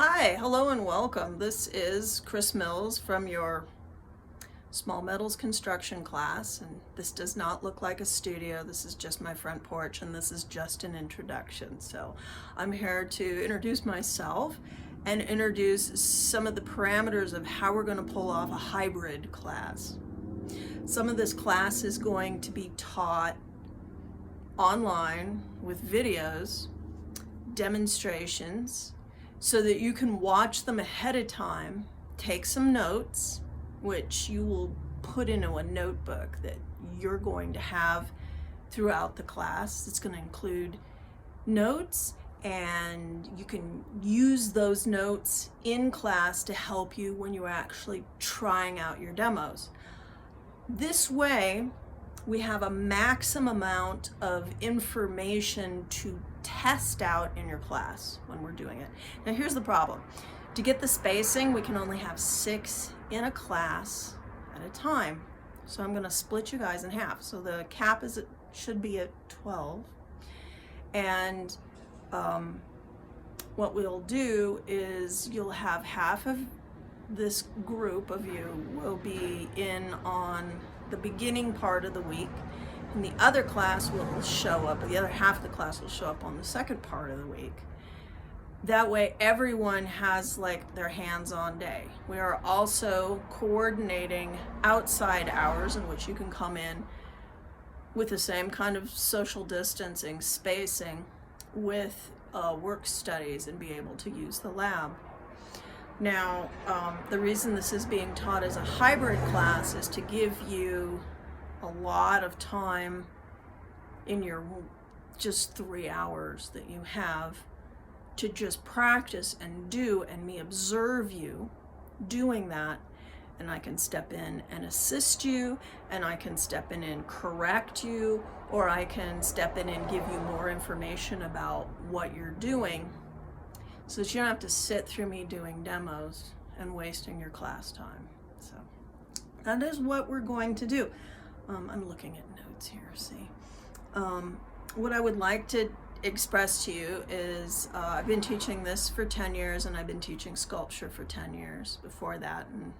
Hi, hello and welcome. This is Chris Mills from your small metals construction class, and this does not look like a studio. This is just my front porch, and this is just an introduction. So I'm here to introduce myself and introduce some of the parameters of how we're going to pull off a hybrid class. Some of this class is going to be taught online with videos, demonstrations, so that you can watch them ahead of time, take some notes, which you will put into a notebook that you're going to have throughout the class. It's going to include notes, and you can use those notes in class to help you when you're actually trying out your demos. This way, we have a maximum amount of information to test out in your class when we're doing it. Now here's the problem. To get the spacing, we can only have 6 in a class at a time. So I'm going to split you guys in half. So the cap should be at 12. And what we'll do is you'll have half of this group of you will be in on the beginning part of the week, and the other class will show up, the other half of the class will show up on the second part of the week. That way everyone has like their hands-on day. We are also coordinating outside hours in which you can come in with the same kind of social distancing, spacing, with work studies and be able to use the lab. Now, the reason this is being taught as a hybrid class is to give you a lot of time in your just 3 hours that you have to just practice and do, and me observe you doing that, and I can step in and assist you, and I can step in and correct you, or I can step in and give you more information about what you're doing, so that you don't have to sit through me doing demos and wasting your class time. So that is what we're going to do. I'm looking at notes here, see. What I would like to express to you is I've been teaching this for 10 years, and I've been teaching sculpture for 10 years before that, and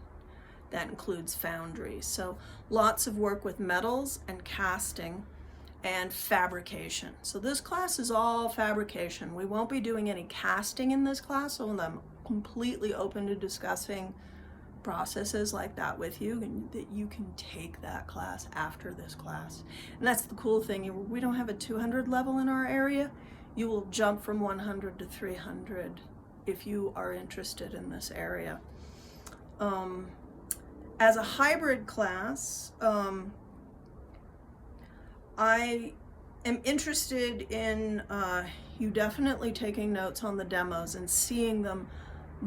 that includes foundry. So lots of work with metals and casting and fabrication. So this class is all fabrication. We won't be doing any casting in this class, so I'm completely open to discussing processes like that with you, and that you can take that class after this class. And that's the cool thing. We don't have a 200 level in our area. You will jump from 100 to 300 if you are interested in this area. As a hybrid class, I am interested in you definitely taking notes on the demos and seeing them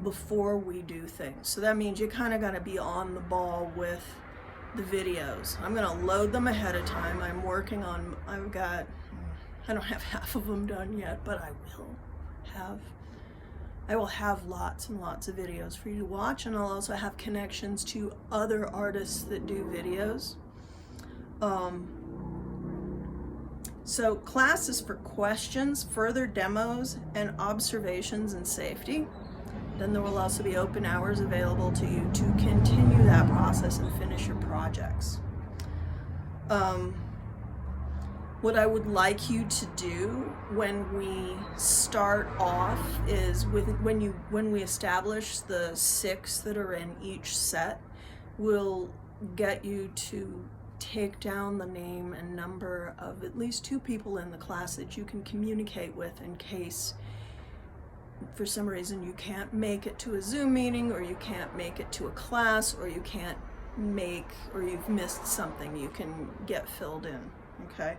before we do things. So that means you kind of got to be on the ball with the videos. I'm going to load them ahead of time. I'm working on, I don't have half of them done yet, but I will have lots and lots of videos for you to watch, and I'll also have connections to other artists that do videos. So class is for questions, further demos, and observations and safety. Then there will also be open hours available to you to continue that process and finish your projects. What I would like you to do when we start off is when we establish the 6 that are in each set, we'll get you to take down the name and number of at least 2 people in the class that you can communicate with in case for some reason you can't make it to a Zoom meeting, or you can't make it to a class, or you can't or you've missed something. You can get filled in, okay?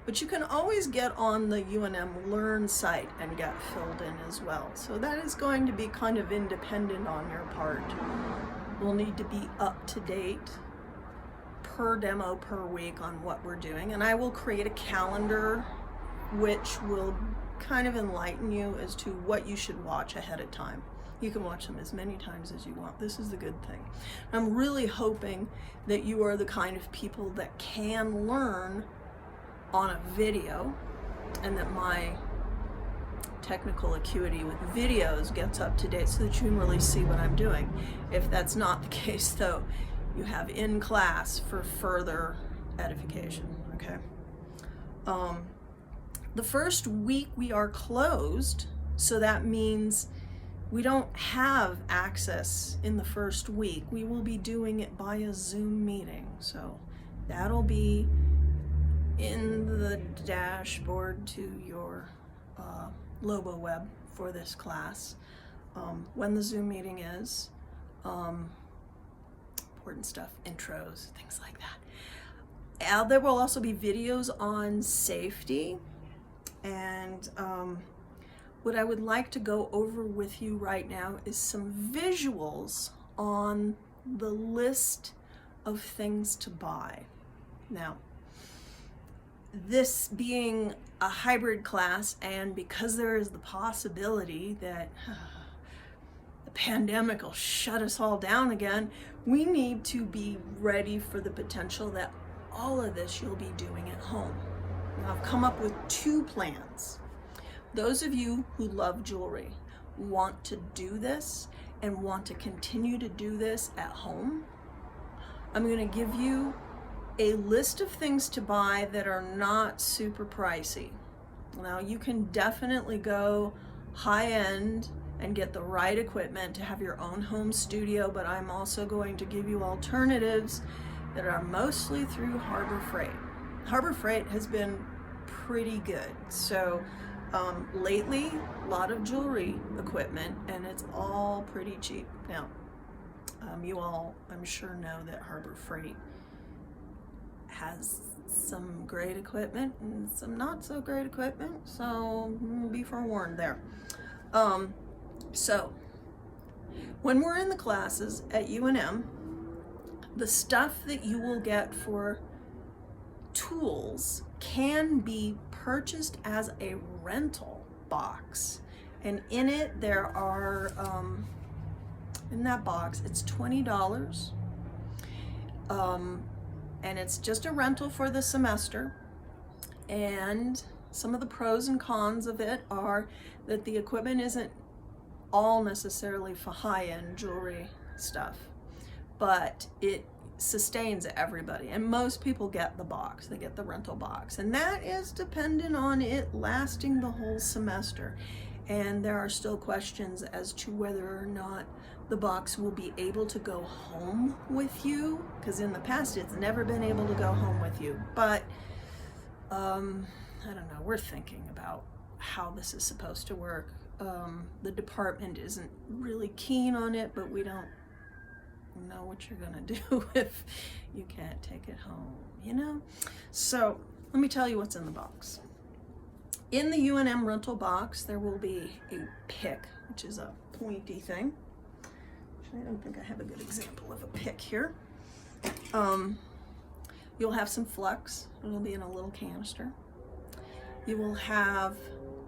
But you can always get on the UNM Learn site and get filled in as well. So that is going to be kind of independent on your part. We'll need to be up to date per demo per week on what we're doing, and I will create a calendar which will kind of enlighten you as to what you should watch ahead of time. You can watch them as many times as you want. This is the good thing. I'm really hoping that you are the kind of people that can learn on a video, and that my technical acuity with videos gets up to date so that you can really see what I'm doing. If that's not the case, though, you have in class for further edification, okay? The first week we are closed, so that means we don't have access in the first week. We will be doing it by a Zoom meeting, so that'll be in the dashboard to your Lobo web for this class. When the Zoom meeting is, important stuff, intros, things like that. There will also be videos on safety, and what I would like to go over with you right now is some visuals on the list of things to buy. Now, this being a hybrid class, and because there is the possibility that the pandemic will shut us all down again, we need to be ready for the potential that all of this you'll be doing at home. Now, I've come up with 2 plans. Those of you who love jewelry, want to do this and want to continue to do this at home, I'm going to give you a list of things to buy that are not super pricey. Now, you can definitely go high end and get the right equipment to have your own home studio, but I'm also going to give you alternatives that are mostly through Harbor Freight. Harbor Freight has been pretty good. So lately, a lot of jewelry equipment, and it's all pretty cheap. Now, you all, I'm sure, know that Harbor Freight has some great equipment and some not so great equipment, so be forewarned there. So when we're in the classes at UNM, the stuff that you will get for tools can be purchased as a rental box, and in it there are in that box it's $20, and it's just a rental for the semester. And some of the pros and cons of it are that the equipment isn't all necessarily for high-end jewelry stuff, but it sustains everybody, and most people get the box. They get the rental box, and that is dependent on it lasting the whole semester. And there are still questions as to whether or not the box will be able to go home with you, because in the past it's never been able to go home with you. But I don't know, we're thinking about how this is supposed to work. The department isn't really keen on it, but we don't know what you're gonna do if you can't take it home, you know? So let me tell you what's in the box. In the UNM rental box, there will be a pick, which is a pointy thing. Actually, I don't think I have a good example of a pick here. You'll have some flux. It'll be in a little canister. You will have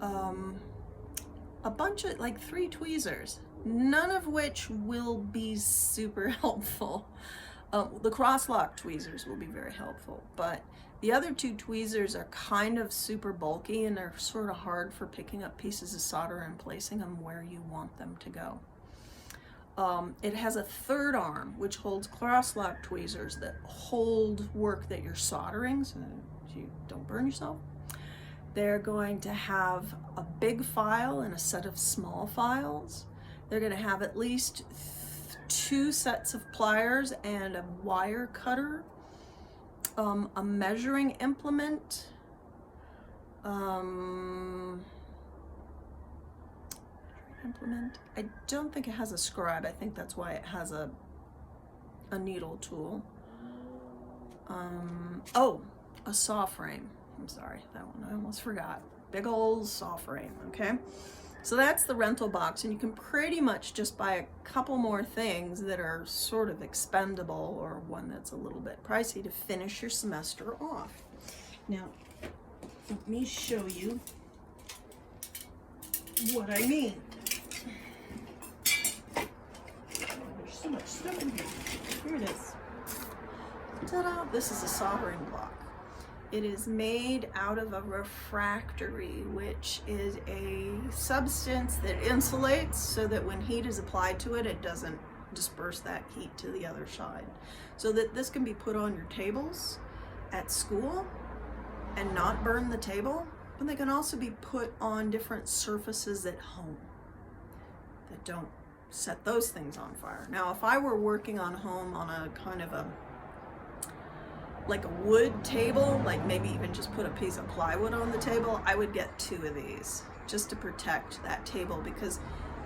a bunch of, like, 3 tweezers, none of which will be super helpful. The cross-lock tweezers will be very helpful, but the other 2 tweezers are kind of super bulky, and they're sort of hard for picking up pieces of solder and placing them where you want them to go. It has a 3rd arm, which holds cross-lock tweezers that hold work that you're soldering so that you don't burn yourself. They're going to have a big file and a set of small files. They're going to have at least 2 sets of pliers and a wire cutter, a measuring implement, I don't think it has a scribe. I think that's why it has a needle tool. Oh, a saw frame. I'm sorry, that one I almost forgot. Big old saw frame, okay? So that's the rental box, and you can pretty much just buy a couple more things that are sort of expendable, or one that's a little bit pricey, to finish your semester off. Now, let me show you what I mean. There's so much stuff in here. Here it is. Ta-da! This is a soldering block. It is made out of a refractory, which is a substance that insulates so that when heat is applied to it, it doesn't disperse that heat to the other side. So that this can be put on your tables at school and not burn the table, but they can also be put on different surfaces at home that don't set those things on fire. Now, if I were working on home on a kind of like a wood table, like maybe even just put a piece of plywood on the table, I would get 2 of these just to protect that table, because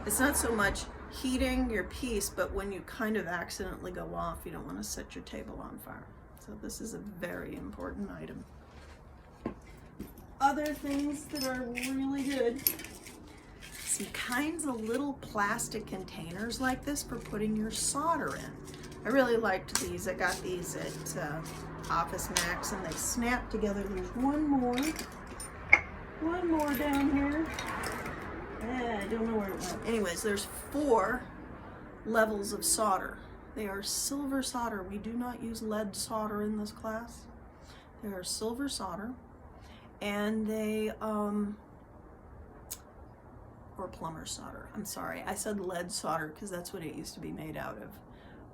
it's not so much heating your piece, but when you kind of accidentally go off, you don't want to set your table on fire. So this is a very important item. Other things that are really good, some kinds of little plastic containers like this for putting your solder in. I really liked these. I got these at Office Max, and they snap together. There's one more down here. I don't know where it went. Anyways, there's 4 levels of solder. They are silver solder. We do not use lead solder in this class. They are silver solder, and they or plumber solder. I'm sorry, I said lead solder because that's what it used to be made out of.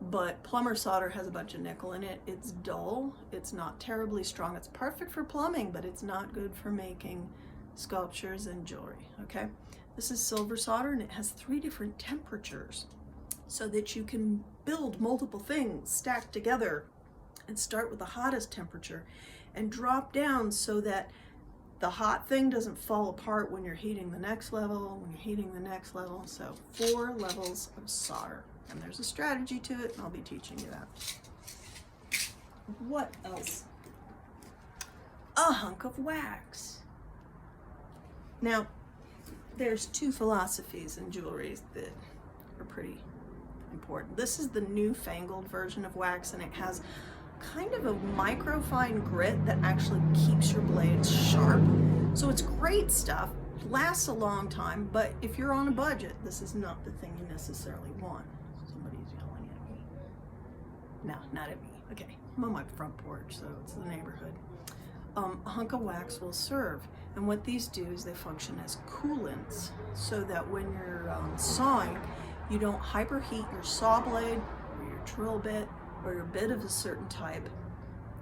But plumber solder has a bunch of nickel in it. It's dull. It's not terribly strong. It's perfect for plumbing, but it's not good for making sculptures and jewelry, okay? This is silver solder, and it has 3 different temperatures so that you can build multiple things stacked together and start with the hottest temperature and drop down so that the hot thing doesn't fall apart when you're heating the next level, So 4 levels of solder. And there's a strategy to it, and I'll be teaching you that. What else? A hunk of wax. Now, there's 2 philosophies in jewelry that are pretty important. This is the newfangled version of wax, and it has kind of a microfine grit that actually keeps your blades sharp. So it's great stuff, lasts a long time, but if you're on a budget, this is not the thing you necessarily want. Somebody's yelling at me. No, not at me. Okay, I'm on my front porch, so it's the neighborhood. A hunk of wax will serve, and what these do is they function as coolants, so that when you're sawing, you don't hyperheat your saw blade or your drill bit or your bit of a certain type.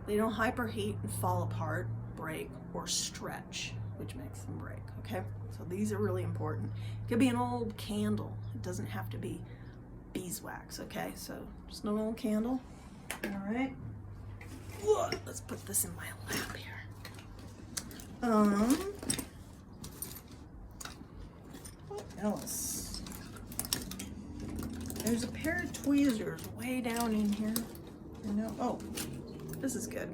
They don't hyperheat and fall apart, break, or stretch, which makes them break, okay? So these are really important. It could be an old candle. It doesn't have to be beeswax, okay? So just an old candle, all right? Whoa, let's put this in my lap here. What else? There's a pair of tweezers way down in here. Oh, this is good.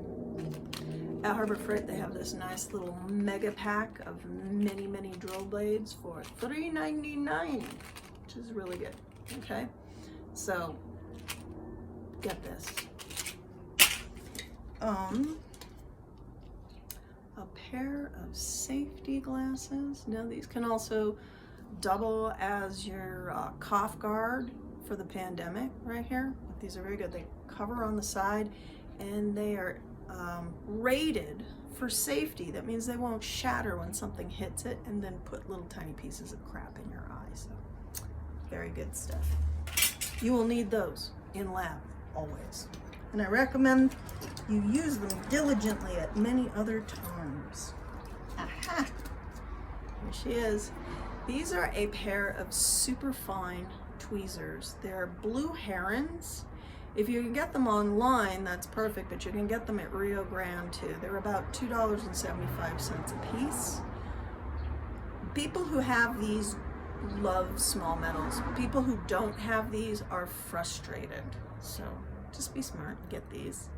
At Harbor Freight, they have this nice little mega pack of many, many drill blades for $3.99, which is really good, okay? So, get this. A pair of safety glasses. Now, these can also double as your cough guard for the pandemic right here. These are very good. They cover on the side, and they are rated for safety. That means they won't shatter when something hits it and then put little tiny pieces of crap in your eye. So very good stuff. You will need those in lab always, and I recommend you use them diligently at many other times. Aha, here she is. These are a pair of super fine tweezers. They're blue herons. If you can get them online, that's perfect, but you can get them at Rio Grande too. They're about $2.75 a piece. People who have these love small metals. People who don't have these are frustrated. So just be smart, get these.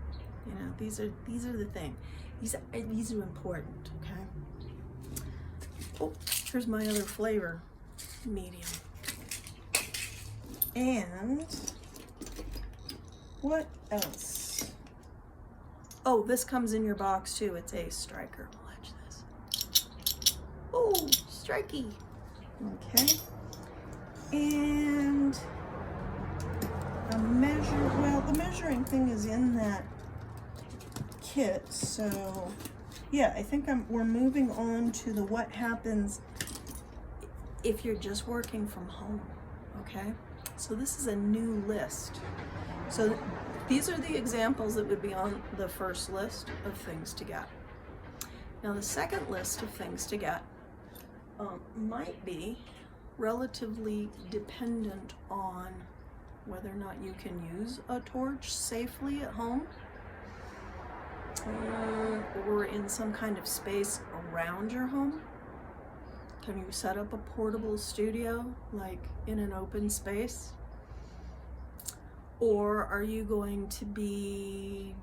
You know, these are the thing. These are important, okay? Oh, here's my other flavor, medium. And what else? Oh, this comes in your box too. It's a striker. Watch this. Oh, strikey. Okay. And a measure. Well, the measuring thing is in that kit, so yeah, I think we're moving on to the what happens if you're just working from home, okay? So this is a new list. So these are the examples that would be on the first list of things to get. Now the second list of things to get might be relatively dependent on whether or not you can use a torch safely at home, or in some kind of space around your home. Can you set up a portable studio, like in an open space? Or are you going to be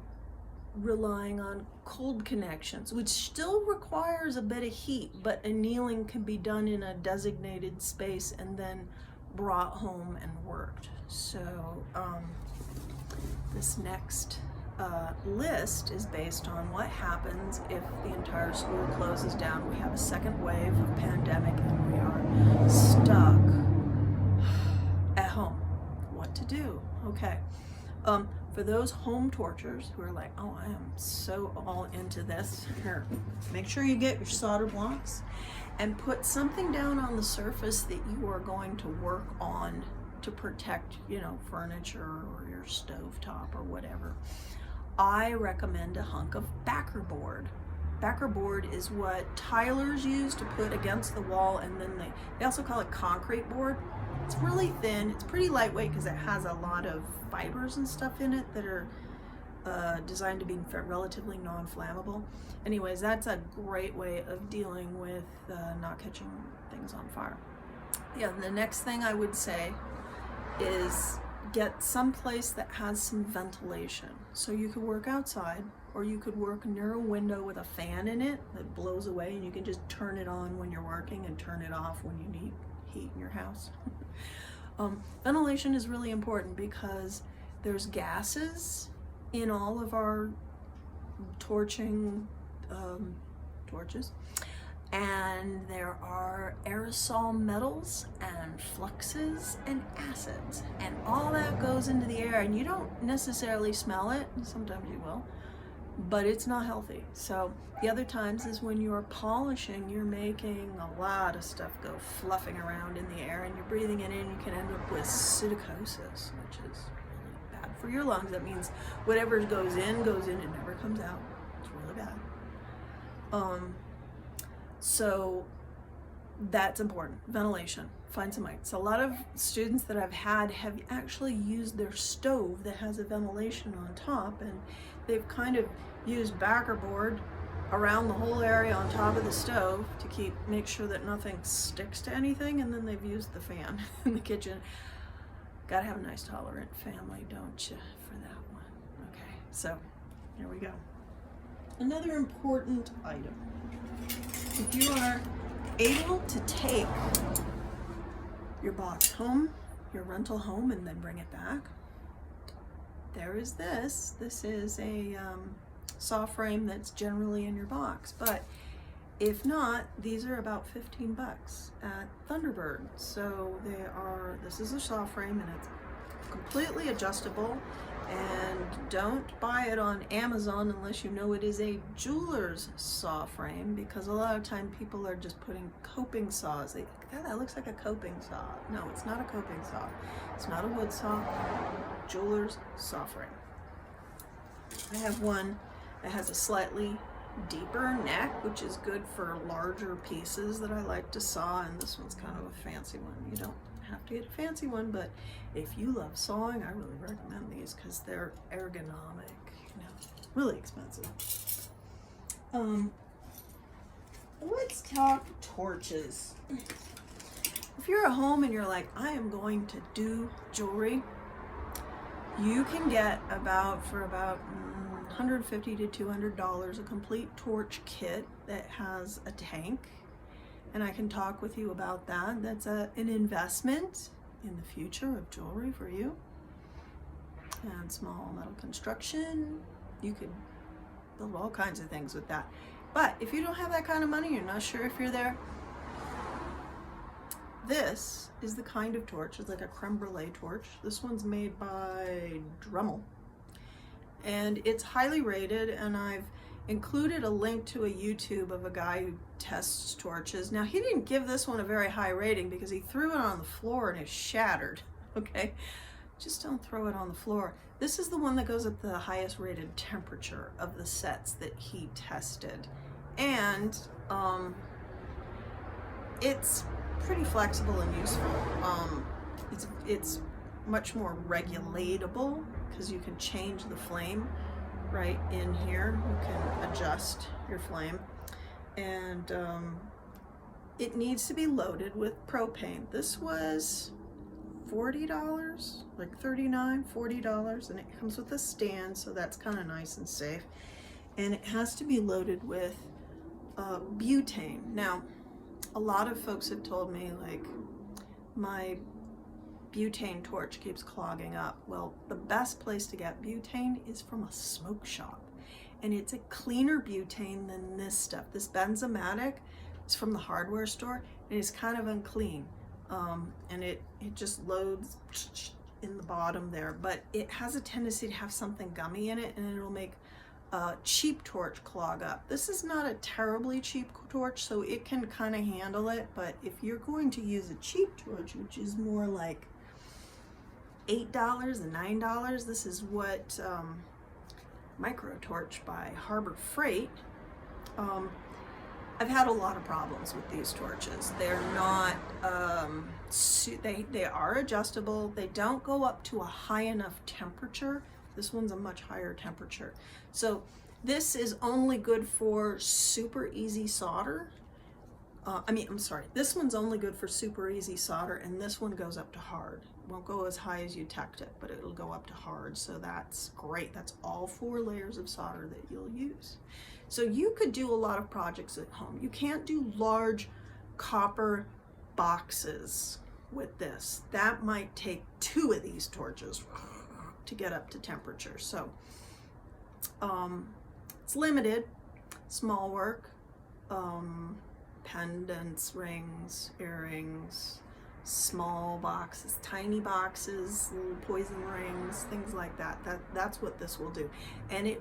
relying on cold connections, which still requires a bit of heat, but annealing can be done in a designated space and then brought home and worked. So this next list is based on what happens if the entire school closes down. We have a second wave of pandemic and we are stuck at home. What to do? Okay. For those home torchers who are like, oh, I am so all into this, here, make sure you get your solder blocks and put something down on the surface that you are going to work on to protect, furniture or your stovetop or whatever. I recommend a hunk of backer board. Backer board is what tilers use to put against the wall, and then they also call it concrete board. It's really thin, it's pretty lightweight because it has a lot of fibers and stuff in it that are designed to be relatively non-flammable. Anyways, that's a great way of dealing with not catching things on fire. Yeah, the next thing I would say is get some place that has some ventilation. So you could work outside, or you could work near a window with a fan in it that blows away, and you can just turn it on when you're working and turn it off when you need heat in your house. Ventilation is really important because there's gases in all of our torching torches, and there are aerosol metals and fluxes and acids, and all that goes into the air, and you don't necessarily smell it. Sometimes you will, but it's not healthy. So the other times is when you're polishing, you're making a lot of stuff go fluffing around in the air, and you're breathing it in, and you can end up with psittacosis, which is really bad for your lungs. That means whatever goes in, it never comes out. It's really bad. So that's important. Ventilation. Find some lights. A lot of students that I've had have actually used their stove that has a ventilation on top, and they've kind of used backer board around the whole area on top of the stove to make sure that nothing sticks to anything, and then they've used the fan in the kitchen. Gotta have a nice tolerant family, don't you, for that one? Okay, so here we go. Another important item. If you are able to take your box home, your rental home, and then bring it back, there is this. This is a saw frame that's generally in your box, but if not, these are about 15 bucks at Thunderbird. So this is a saw frame, and it's completely adjustable, and don't buy it on Amazon unless you know it is a jeweler's saw frame, because a lot of time people are just putting coping saws. They think, that looks like a coping saw. No, it's not a coping saw. It's not a wood saw. Jeweler's saw frame. I have one that has a slightly deeper neck, which is good for larger pieces that I like to saw, and this one's kind of a fancy one. You don't have to get a fancy one, but if you love sawing, I really recommend these because they're ergonomic, really expensive. Let's talk torches. If you're at home and you're like, I am going to do jewelry, you can get for about $150 to $200 a complete torch kit that has a tank, and I can talk with you about that. That's an investment in the future of jewelry for you. And small metal construction, you could build all kinds of things with that. But if you don't have that kind of money, you're not sure if you're there, this is the kind of torch. It's like a creme brulee torch. This one's made by Dremel, and it's highly rated, and I've included a link to a YouTube of a guy who tests torches. Now, he didn't give this one a very high rating because he threw it on the floor and it shattered, okay? Just don't throw it on the floor. This is the one that goes at the highest rated temperature of the sets that he tested. And it's pretty flexible and useful. It's much more regulatable because you can change the flame right in here. You can adjust your flame. And it needs to be loaded with propane. This was $40, like $39, $40, and it comes with a stand, so that's kind of nice and safe. And it has to be loaded with butane. Now, a lot of folks have told me, like, my butane torch keeps clogging up. Well, the best place to get butane is from a smoke shop, and it's a cleaner butane than this stuff. This Benzomatic is from the hardware store, and it's kind of unclean. And it just loads in the bottom there, but it has a tendency to have something gummy in it, and it'll make a cheap torch clog up. This is not a terribly cheap torch, so it can kind of handle it, but if you're going to use a cheap torch, which is more like $8 and $9, this is what Micro Torch by Harbor Freight. I've had a lot of problems with these torches. They're not, they are adjustable. They don't go up to a high enough temperature. This one's a much higher temperature. So this is only good for super easy solder. This one's only good for super easy solder, and this one goes up to hard. It won't go as high as you tacked it, but it'll go up to hard, so that's great. That's all 4 layers of solder that you'll use. So you could do a lot of projects at home. You can't do large copper boxes with this. That might take 2 of these torches to get up to temperature. So it's limited, small work, pendants, rings, earrings, small boxes, tiny boxes, little poison rings, things like that. That's what this will do. And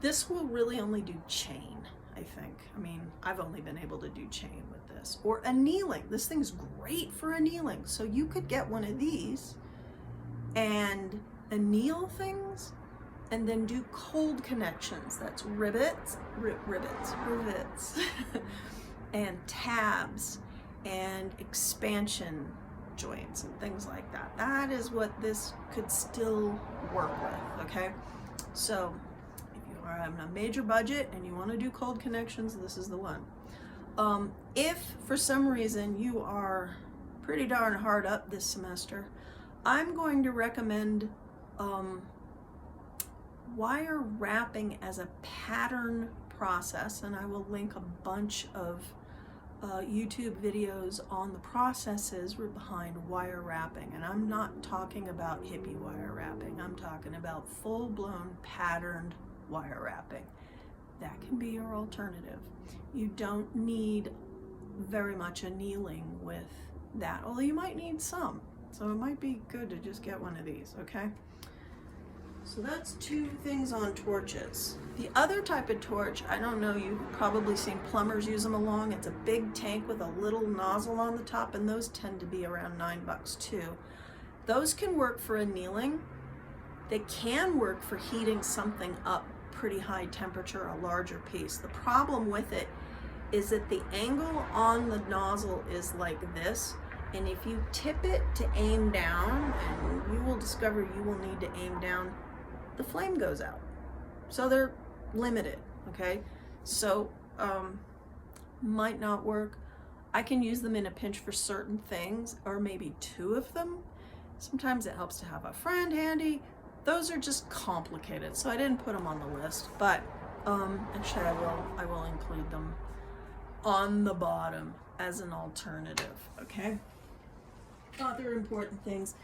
this will really only do chain, I think. I mean, I've only been able to do chain with this. Or annealing. This thing's great for annealing. So you could get one of these and anneal things and then do cold connections. That's rivets, and tabs and expansion joints and things like that. That is what this could still work with, okay? So if you are having a major budget and you want to do cold connections, this is the one. If for some reason you are pretty darn hard up this semester, I'm going to recommend wire wrapping as a pattern process, and I will link a bunch of YouTube videos on the processes behind wire wrapping. And I'm not talking about hippie wire wrapping. I'm talking about full-blown patterned wire wrapping. That can be your alternative. You don't need very much annealing with that, although you might need some. So it might be good to just get one of these, okay? So that's 2 things on torches. The other type of torch, I don't know, you've probably seen plumbers use them along. It's a big tank with a little nozzle on the top, and those tend to be around $9 too. Those can work for annealing. They can work for heating something up pretty high temperature, a larger piece. The problem with it is that the angle on the nozzle is like this, and if you tip it to aim down, and you will discover you will need to aim down, the flame goes out. So they're limited, okay? So might not work. I can use them in a pinch for certain things, or maybe 2 of them. Sometimes it helps to have a friend handy. Those are just complicated, so I didn't put them on the list, but actually I will include them on the bottom as an alternative, okay? Other important things.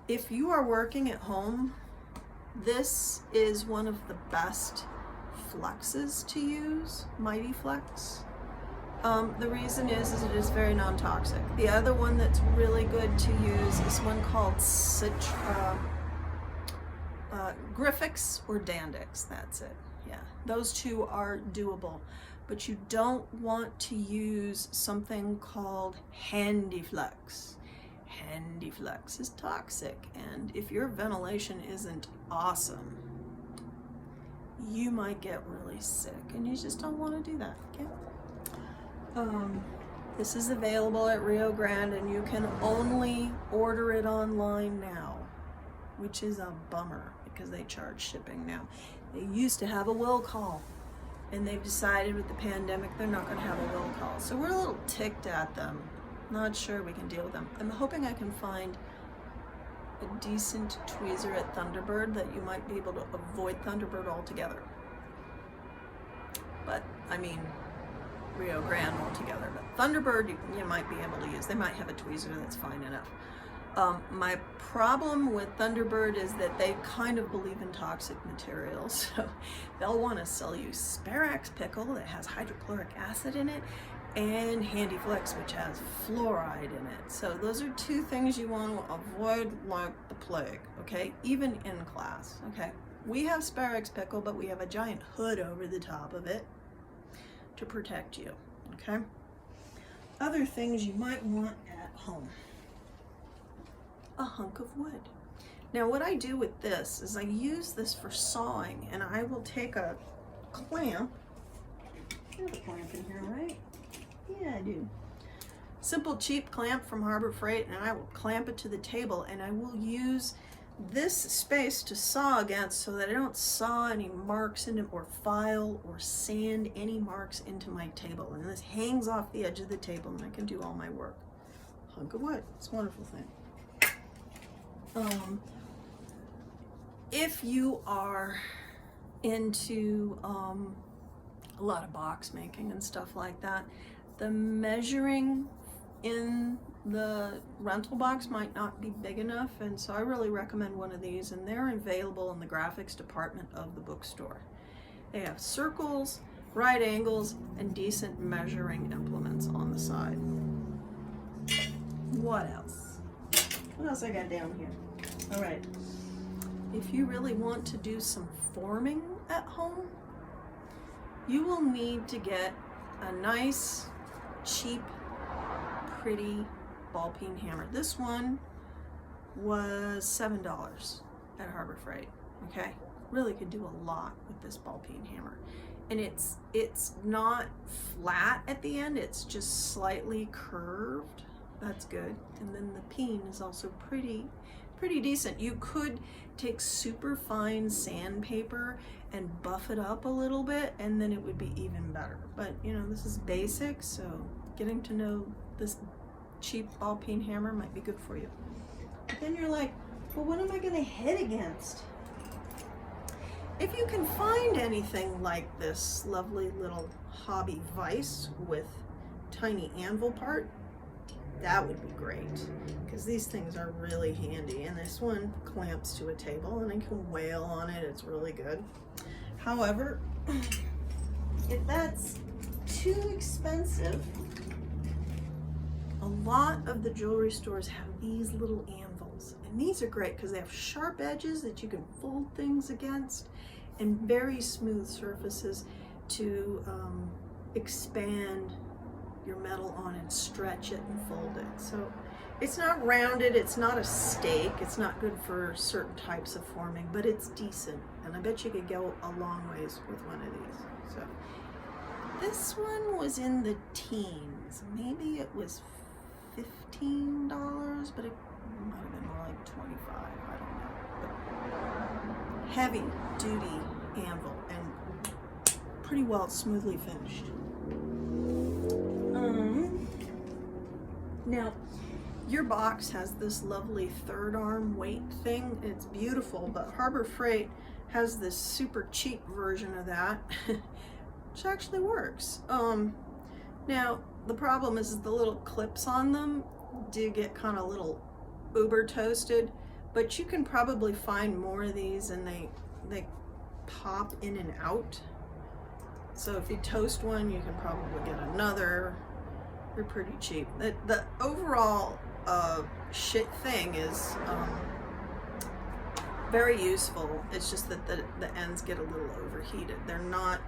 If you are working at home, this is one of the best flexes to use, Mighty Flex. The reason is it is very non-toxic. The other one that's really good to use is one called Griffix or Dandix, that's it. Yeah, those two are doable, but you don't want to use something called HandyFlex. HandyFlex is toxic, and if your ventilation isn't awesome, you might get really sick, and you just don't want to do that. Okay. This is available at Rio Grande, and you can only order it online now, which is a bummer because they charge shipping now. They used to have a will call, and they've decided with the pandemic they're not going to have a will call. So we're a little ticked at them. Not sure we can deal with them. I'm hoping I can find a decent tweezer at Thunderbird that you might be able to avoid Thunderbird altogether. But, I mean, Rio Grande altogether. But Thunderbird you might be able to use. They might have a tweezer that's fine enough. My problem with Thunderbird is that they kind of believe in toxic materials. So they'll want to sell you Sparax pickle that has hydrochloric acid in it, and HandyFlex, which has fluoride in it. So those are two things you want to avoid like the plague, okay? Even in class, okay? We have Sparax pickle, but we have a giant hood over the top of it to protect you, okay? Other things you might want at home. A hunk of wood. Now what I do with this is I use this for sawing, and I will take a clamp. There's a clamp in here, right? Yeah, I do. Simple cheap clamp from Harbor Freight, and I will clamp it to the table, and I will use this space to saw against so that I don't saw any marks into, or file or sand any marks into my table. And this hangs off the edge of the table, and I can do all my work. Hunk of wood. It's a wonderful thing. If you are into a lot of box making and stuff like that, the measuring in the rental box might not be big enough, and so I really recommend one of these, and they're available in the graphics department of the bookstore. They have circles, right angles, and decent measuring implements on the side. What else? What else I got down here? All right. If you really want to do some forming at home, you will need to get a nice, cheap, pretty ball peen hammer. This one was $7 at Harbor Freight. Okay, really could do a lot with this ball peen hammer, and it's not flat at the end. It's just slightly curved. That's good. And then the peen is also pretty decent. You could take super fine sandpaper and buff it up a little bit, and then it would be even better. But you know, this is basic, so getting to know this cheap ball peen hammer might be good for you. But then you're like, well, what am I going to hit against? If you can find anything like this lovely little hobby vise with tiny anvil part, that would be great, because these things are really handy, and this one clamps to a table and I can wail on it. It's really good. However, if that's too expensive, a lot of the jewelry stores have these little anvils, and these are great because they have sharp edges that you can fold things against, and very smooth surfaces to expand your metal on and stretch it and fold it. So it's not rounded, it's not a steak, it's not good for certain types of forming, but it's decent, and I bet you could go a long ways with one of these. So this one was in the teens. Maybe it was $15, but it might have been more like $25, I don't know. But heavy duty anvil and pretty well smoothly finished. Now, your box has this lovely third arm weight thing. It's beautiful, but Harbor Freight has this super cheap version of that, which actually works. Now, the problem is the little clips on them do get kind of little uber toasted, but you can probably find more of these, and they pop in and out. So if you toast one, you can probably get another. They're pretty cheap. The overall shit thing is Very useful. It's just that the ends get a little overheated. They're not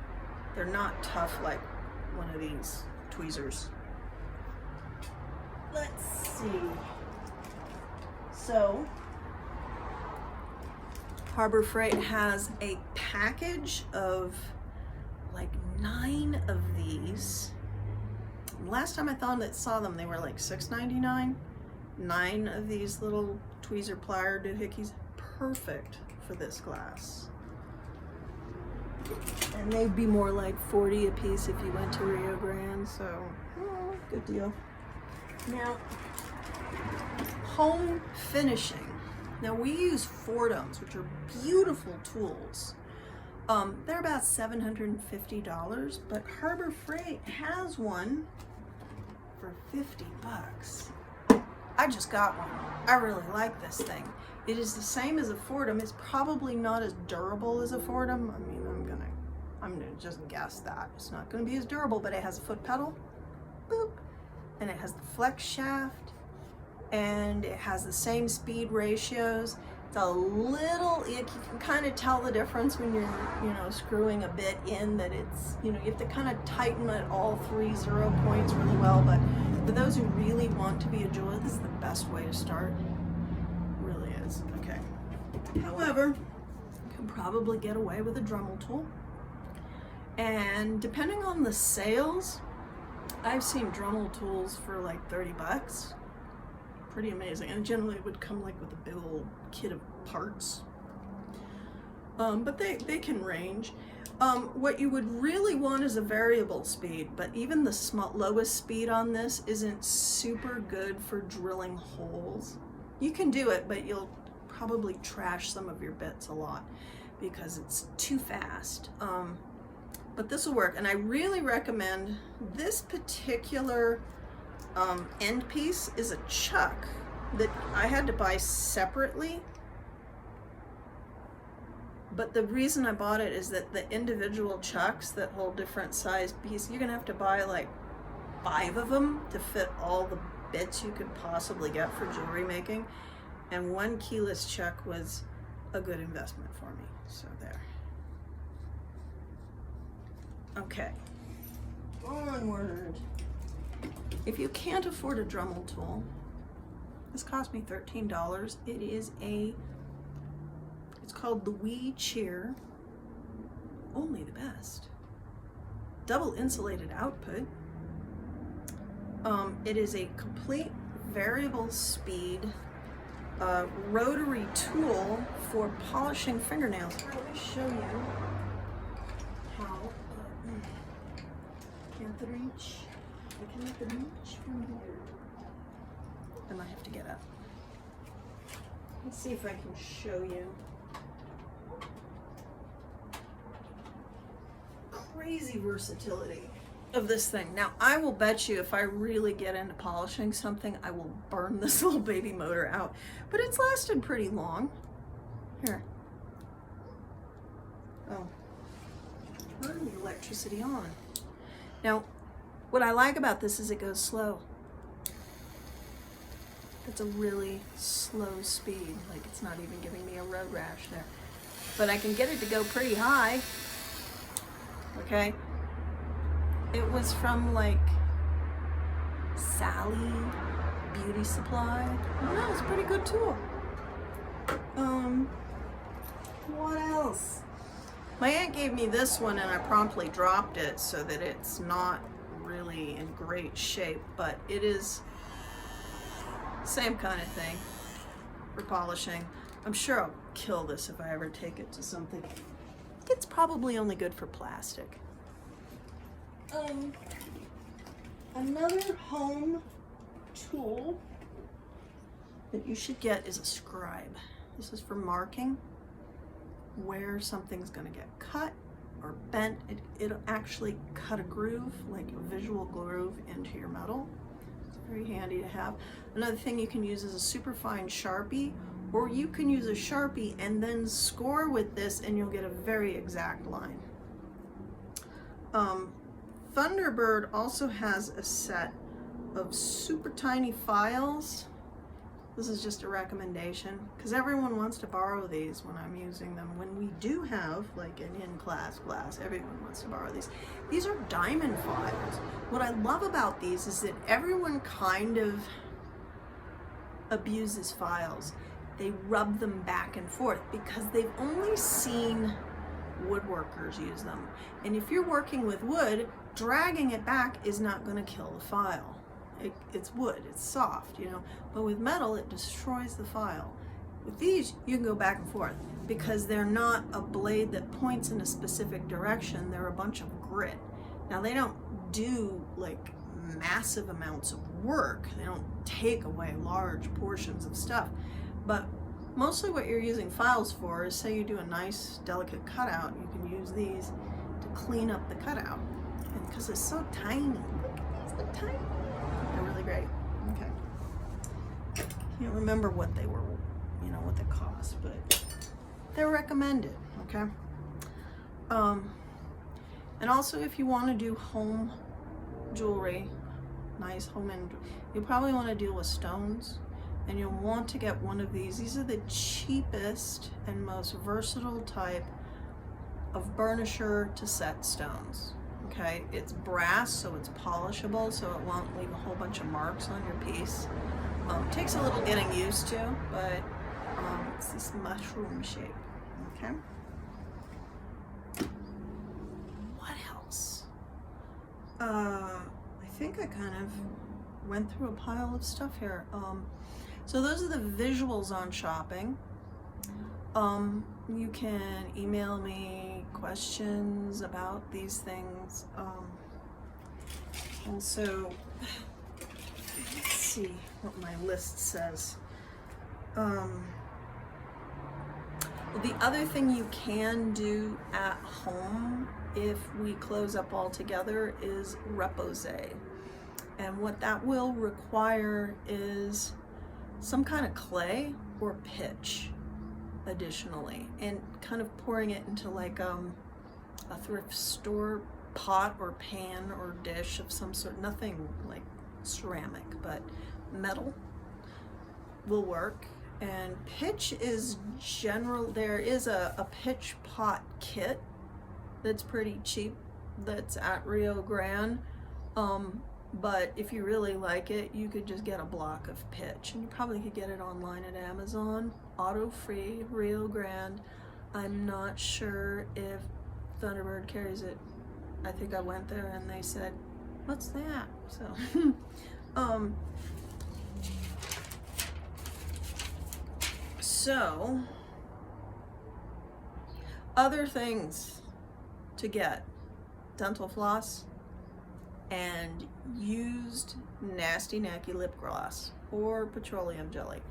tough like one of these tweezers. Let's see. So Harbor Freight has a package of like 9 of these. Last time I saw them, they were like $6.99. 9 of these little tweezer plier doohickeys, perfect for this glass. And they'd be more like 40 a piece if you went to Rio Grande, so good deal. Now, home finishing. Now we use Fordums, which are beautiful tools. They're about $750, but Harbor Freight has one for 50 bucks. I just got one. I really like this thing. It is the same as a Fordham. It's probably not as durable as a Fordham. I mean, I'm gonna just guess that. It's not gonna be as durable, but it has a foot pedal, boop, and it has the flex shaft, and it has the same speed ratios. It's a little, you can kind of tell the difference when you're, screwing a bit in, that it's, you have to kind of tighten at all 3 0 points really well, but for those who really want to be a jeweler, this is the best way to start. It really is. Okay. However, you can probably get away with a Dremel tool. And depending on the sales, I've seen Dremel tools for like 30 bucks. Pretty amazing. And generally it would come like with a big old kit of parts. But they can range. What you would really want is a variable speed, but even the lowest speed on this isn't super good for drilling holes. You can do it, but you'll probably trash some of your bits a lot because it's too fast. But this will work, and I really recommend this particular end piece is a chuck that I had to buy separately. But the reason I bought it is that the individual chucks that hold different size pieces, you're gonna have to buy like 5 of them to fit all the bits you could possibly get for jewelry making. And 1 keyless chuck was a good investment for me. So there. Okay, onward. If you can't afford a Dremel tool, this cost me $13. It's called the Wee Cheer. Only the best. Double insulated output. It is a complete variable speed rotary tool for polishing fingernails. Let me show you how. Can't the reach? I can make the reach from here. I might have to get up. Let's see if I can show you. Crazy versatility of this thing. Now, I will bet you if I really get into polishing something, I will burn this little baby motor out. But it's lasted pretty long. Here. Oh. Turn the electricity on. Now, what I like about this is it goes slow. It's a really slow speed. Like, it's not even giving me a road rash there. But I can get it to go pretty high. Okay? It was from, like, Sally Beauty Supply. No, it's a pretty good tool. What else? My aunt gave me this one and I promptly dropped it so that it's not really in great shape, but it is same kind of thing for polishing. I'm sure I'll kill this if I ever take it to something. It's probably only good for plastic. Another home tool that you should get is a scribe. This is for marking where something's gonna get cut or bent. It'll actually cut a groove, like a visual groove, into your metal. It's very handy to have. Another thing you can use is a super fine Sharpie, or you can use a Sharpie and then score with this and you'll get a very exact line. Thunderbird also has a set of super tiny files This is just a recommendation because everyone wants to borrow these when I'm using them. When we do have like an in-class class, everyone wants to borrow these. These are diamond files. What I love about these is that everyone kind of abuses files. They rub them back and forth because they've only seen woodworkers use them. And if you're working with wood, dragging it back is not going to kill the file. It's wood, it's soft, you know, but with metal, it destroys the file. With these, you can go back and forth because they're not a blade that points in a specific direction. They're a bunch of grit. Now, they don't do like massive amounts of work. They don't take away large portions of stuff, but mostly what you're using files for is, say you do a nice delicate cutout, you can use these to clean up the cutout. And because it's so tiny, look at these, they're tiny. They're really great. Okay. Can't remember what they were, you know, what they cost, but they're recommended, okay? And also if you want to do home jewelry, nice home end, you probably want to deal with stones, and you'll want to get one of these. These are the cheapest and most versatile type of burnisher to set stones. Okay, it's brass, so it's polishable, so it won't leave a whole bunch of marks on your piece. Takes a little getting used to, but it's this mushroom shape. Okay. What else? I think I kind of went through a pile of stuff here. So those are the visuals on shopping. You can email me questions about these things. Also, let's see what my list says. Well, the other thing you can do at home if we close up altogether is repoussé. And what that will require is some kind of clay or pitch additionally, and kind of pouring it into like a thrift store pot or pan or dish of some sort. Nothing like ceramic, but metal will work. And pitch is general. There is a pitch pot kit that's pretty cheap that's at Rio Grande. But if you really like it, you could just get a block of pitch, and you probably could get it online at Amazon. Auto free, Rio Grande. I'm not sure if Thunderbird carries it. I think I went there and they said, "What's that?" So, so other things to get: dental floss and used nasty nacky lip gloss or petroleum jelly.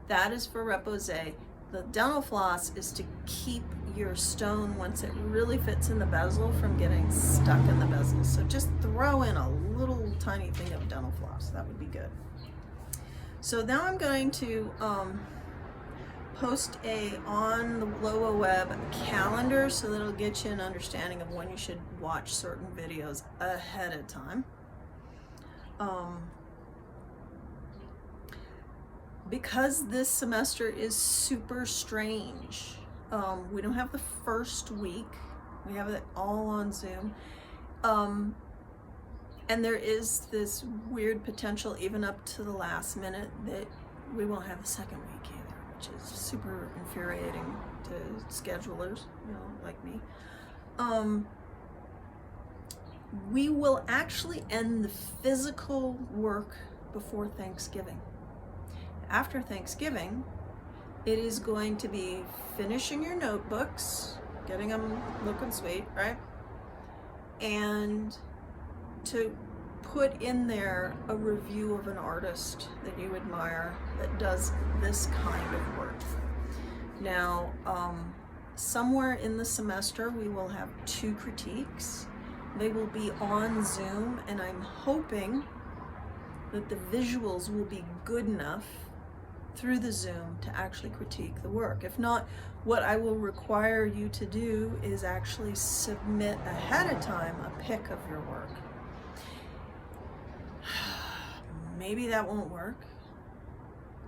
That is for repoussé. The dental floss is to keep your stone, once it really fits in the bezel, from getting stuck in the bezel. So just throw in a little tiny thing of dental floss. That would be good. So now I'm going to post on the Loa Web calendar so that it'll get you an understanding of when you should watch certain videos ahead of time. Because this semester is super strange, we don't have the first week. We have it all on Zoom. And there is this weird potential, even up to the last minute, that we won't have the second week either, which is super infuriating to schedulers, you know, like me. We will actually end the physical work before Thanksgiving. After Thanksgiving, it is going to be finishing your notebooks, getting them looking sweet, right? And to put in there a review of an artist that you admire that does this kind of work. Now, somewhere in the semester, we will have 2 critiques. They will be on Zoom, and I'm hoping that the visuals will be good enough through the Zoom to actually critique the work. If not, what I will require you to do is actually submit ahead of time a pic of your work. Maybe that won't work.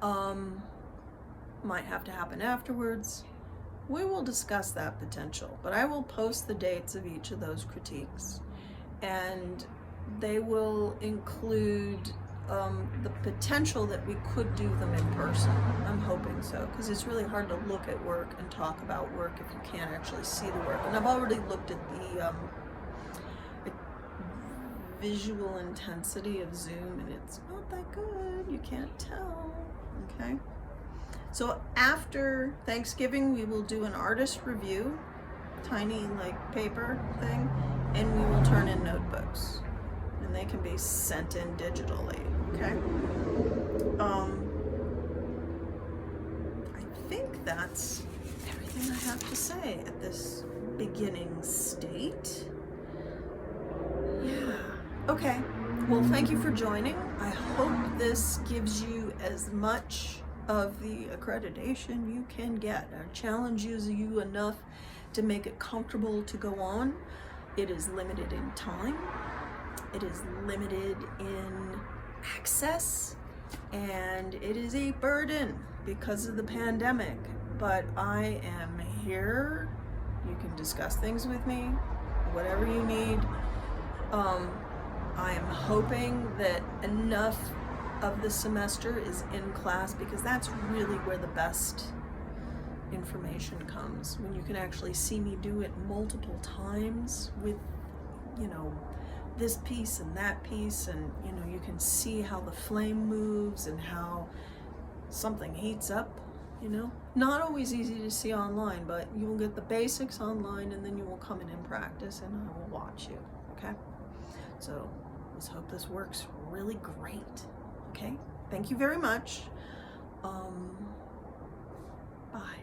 Might have to happen afterwards. We will discuss that potential, but I will post the dates of each of those critiques, and they will include the potential that we could do them in person. I'm hoping so, because it's really hard to look at work and talk about work if you can't actually see the work. And I've already looked at the visual intensity of Zoom, and it's not that good. You can't tell. Okay. So after Thanksgiving, we will do an artist review, tiny like paper thing, and we will turn in notebooks, and they can be sent in digitally. Okay. I think that's everything I have to say at this beginning state. Yeah. Okay. Well, thank you for joining. I hope this gives you as much of the accreditation you can get. Our challenge is you enough to make it comfortable to go on. It is limited in time. It is limited in access, and it is a burden because of the pandemic. But I am here. You can discuss things with me, whatever you need. I am hoping that enough of the semester is in class, because that's really where the best information comes, when you can actually see me do it multiple times with, you know, this piece and that piece, and you know, you can see how the flame moves and how something heats up, you know. Not always easy to see online, but you will get the basics online, and then you will come in and practice, and I will watch you. Okay, so let's hope this works really great. Okay, thank you very much. Bye.